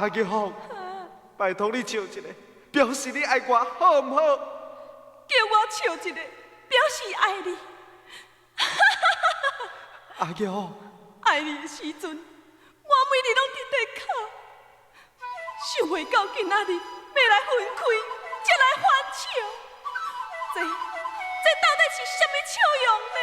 阿玉凤，拜托你笑一个，表示你爱我，好唔好？叫我笑一个，表示爱你。阿玉凤，爱你的时阵，我每日拢伫地哭，想袂到今仔日要来分开，才来翻笑。这到底是什么笑容呢？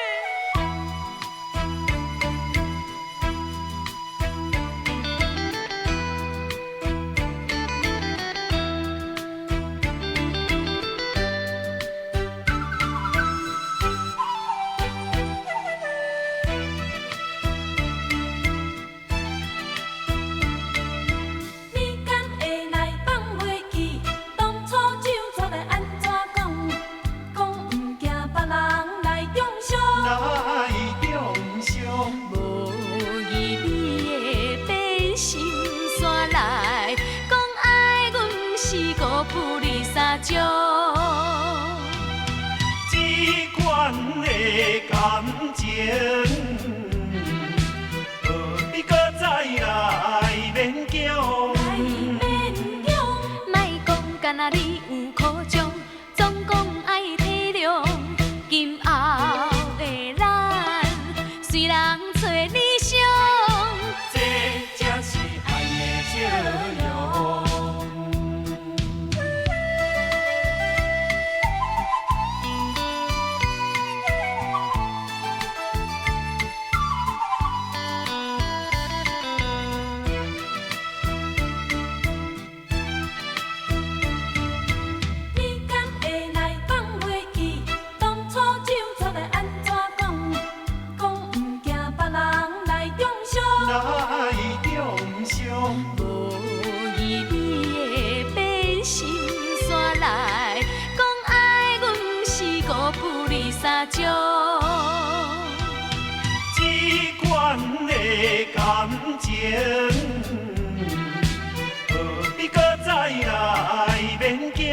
这款的感情，何必搁再来勉强？莫讲干那你有苦衷，总讲爱体谅。今后的咱，虽人找理想，这才是爱的笑容。这款的感情，何必搁再来勉强？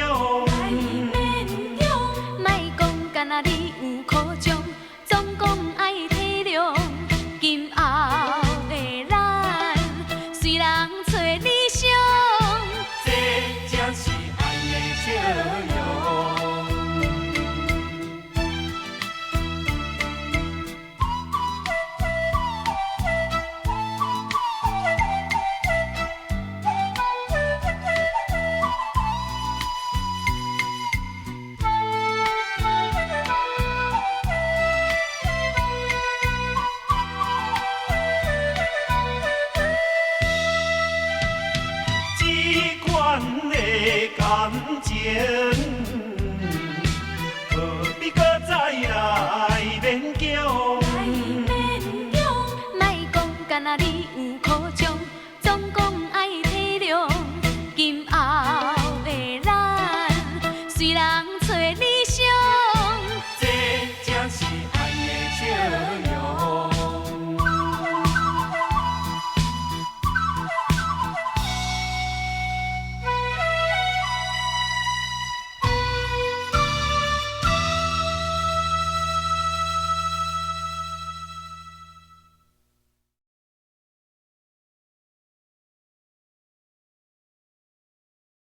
莫讲干那你有苦衷，总讲爱体谅。今后的咱，虽人找理想，这才是爱的笑容。感情，何必搁再来勉强？莫讲干那你有苦衷，总讲